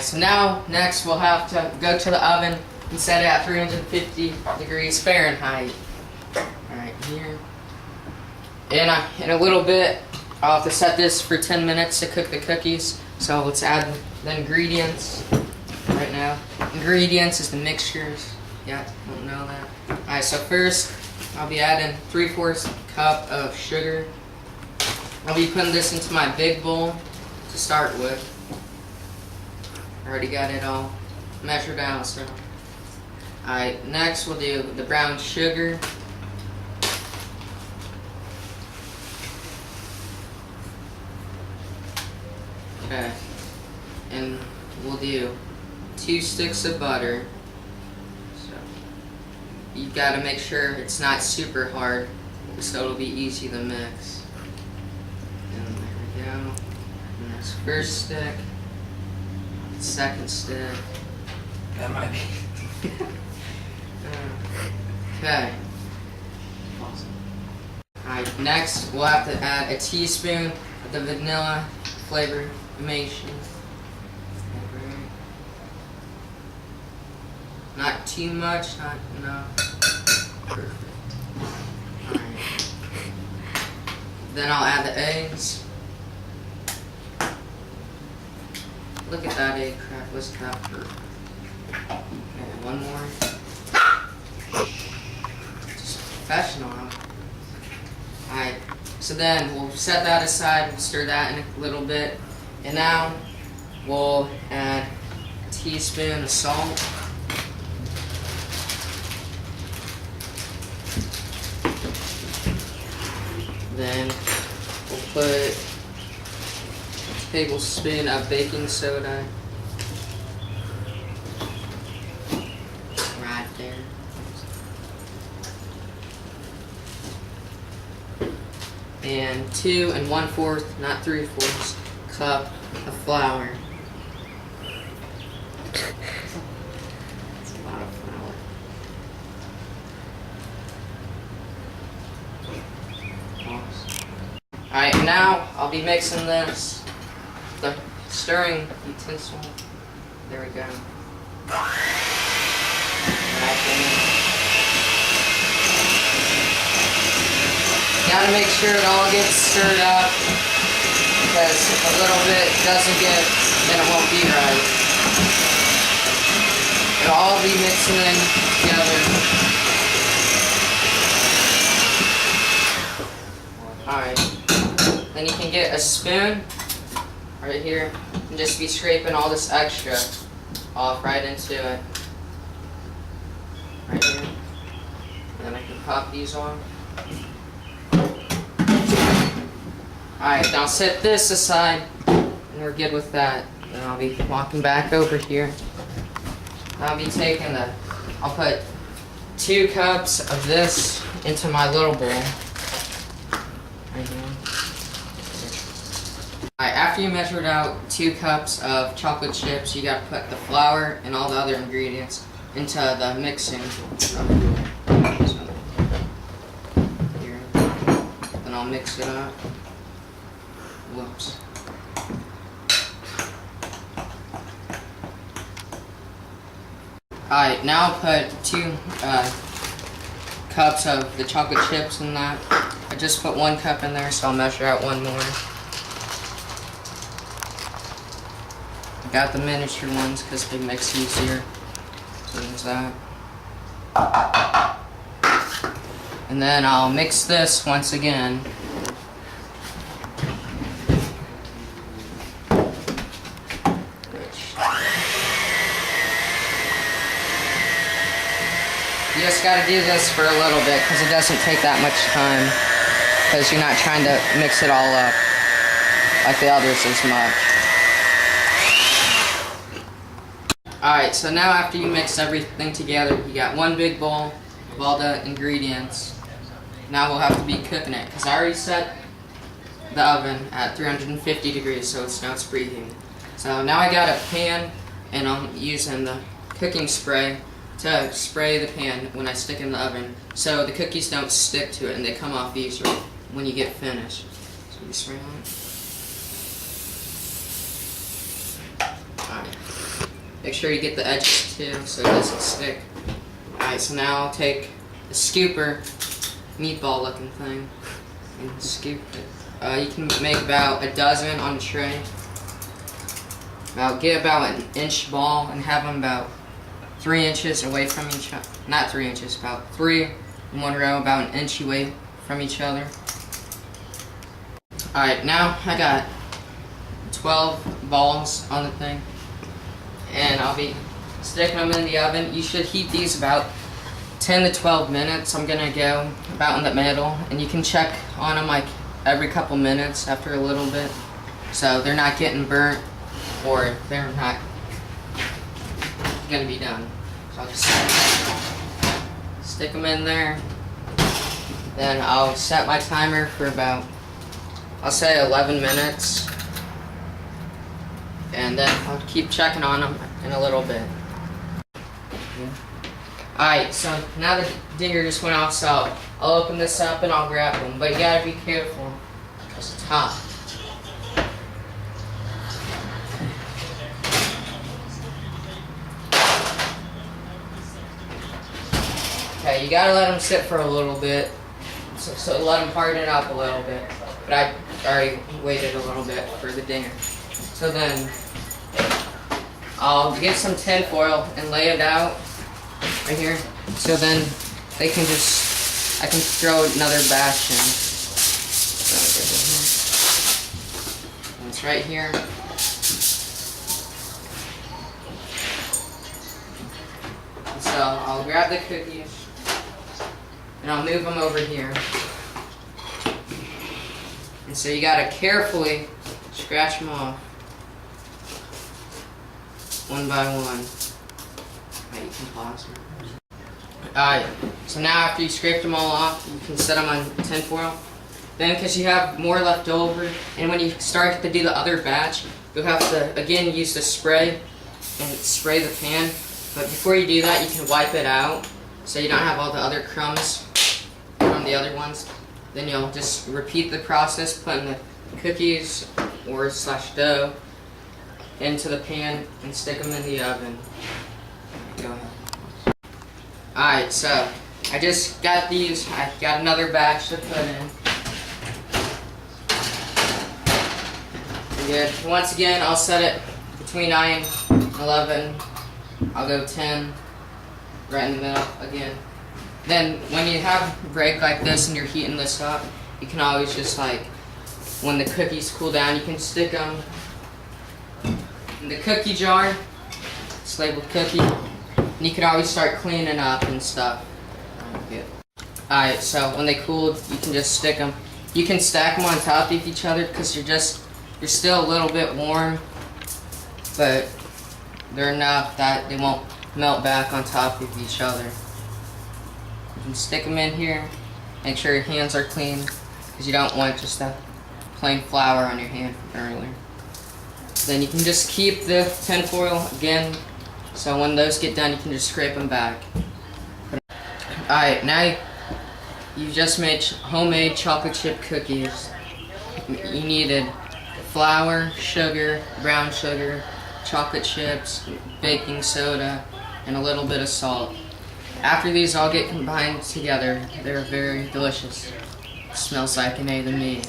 Alright, so now next we'll have to go to the oven and set it at 350 degrees Fahrenheit. Alright, here. And in a little bit, I'll have to set this for 10 minutes to cook the cookies. So let's add the ingredients right now. Ingredients is the mixtures. Yeah, don't know that. Alright, so first I'll be adding 3/4 cup of sugar. I'll be putting this into my big bowl to start with. I already got it all measured out, so. Alright, next we'll do the brown sugar. Okay. And we'll do 2 sticks of butter. So you gotta make sure it's not super hard so it'll be easy to mix. And there we go. And that's first stick. Second stick. That might be. Okay. Alright, next we'll have to add a teaspoon of the vanilla flavor emulsion. Not too much, not enough. Perfect. Alright. Then I'll add the eggs. Look at that egg crack, let's that perfect. Okay, one more. Just professional. Alright, so then we'll set that aside, we'll stir that in a little bit. And now we'll add a teaspoon of salt. Then we'll put a tablespoon of baking soda right there. And 2 1/4, not 3/4 cup of flour. That's a lot of flour. Alright, now I'll be mixing this, the stirring utensil. There we go. Right there. Gotta make sure it all gets stirred up, because if a little bit doesn't get, then it won't be right. It'll all be mixing in together. Alright. Then you can get a spoon right here and just be scraping all this extra off right into it. Right here. And then I can pop these on. Alright, now set this aside and we're good with that. Then I'll be walking back over here. I'll be taking I'll put 2 cups of this into my little bowl. Right here. Alright, after you measured out 2 cups of chocolate chips, you gotta put the flour and all the other ingredients into the mixing. Here. Then I'll mix it up. Whoops. Alright, now I'll put 2 cups of the chocolate chips in that. I just put 1 cup in there, so I'll measure out 1 more. I got the miniature ones because they mix easier. So there's that. And then I'll mix this once again. You just gotta do this for a little bit because it doesn't take that much time, because you're not trying to mix it all up like the others as much. Alright, so now after you mix everything together, you got 1 big bowl of all the ingredients. Now we'll have to be cooking it, because I already set the oven at 350 degrees, so now it's preheating. So now I got a pan, and I'm using the cooking spray to spray the pan when I stick it in the oven, so the cookies don't stick to it and they come off easier when you get finished. So we spray on it. Alright. Make sure you get the edges too so it doesn't stick. Alright, so now I'll take the scooper, meatball looking thing, and scoop it. You can make about a dozen on a tray. Get about an inch ball and have them about 3 inches away from each other. Not 3 inches, about 3 in one row, about an inch away from each other. Alright, now I got 12 balls on the thing, and I'll be sticking them in the oven. You should heat these about 10 to 12 minutes. I'm gonna go about in the middle, and you can check on them like every couple minutes after a little bit, so they're not getting burnt or they're not gonna be done. So I'll just stick them in there. Then I'll set my timer for about, I'll say 11 minutes. And then I'll keep checking on them in a little bit. Alright, so now the dinger just went off, so I'll open this up and I'll grab them. But you gotta be careful, because it's hot. Okay, you gotta let them sit for a little bit, so let them harden up a little bit. But I already waited a little bit for the dinger. So then, I'll get some tin foil and lay it out right here. So then they can just, I can throw another batch in. And it's right here. So I'll grab the cookies and I'll move them over here. And so you gotta carefully scratch them off one by one. Alright, you can pause. Alright, so now after you scrape them all off, you can set them on tin foil. Then, because you have more left over, and when you start to do the other batch, you'll have to again use the spray and spray the pan. But before you do that, you can wipe it out so you don't have all the other crumbs from the other ones. Then you'll just repeat the process, putting the cookies or / dough into the pan and stick them in the oven. Go ahead. Alright, so I just got these. I got another batch to put in. Good. Once again, I'll set it between 9 and 11. I'll go 10 right in the middle again. Then when you have a break like this and you're heating this up, you can always just when the cookies cool down, you can stick them in the cookie jar. It's labeled cookie. And you can always start cleaning up and stuff. Alright, so when they cooled, you can just stick them. You can stack them on top of each other because you're still a little bit warm, but they're enough that they won't melt back on top of each other. You can stick them in here. Make sure your hands are clean because you don't want just that plain flour on your hand from earlier. Then you can just keep the tin foil again, so when those get done, you can just scrape them back. Alright, now you've just made homemade chocolate chip cookies. You needed flour, sugar, brown sugar, chocolate chips, baking soda, and a little bit of salt. After these all get combined together, they're very delicious. Smells like an A to me.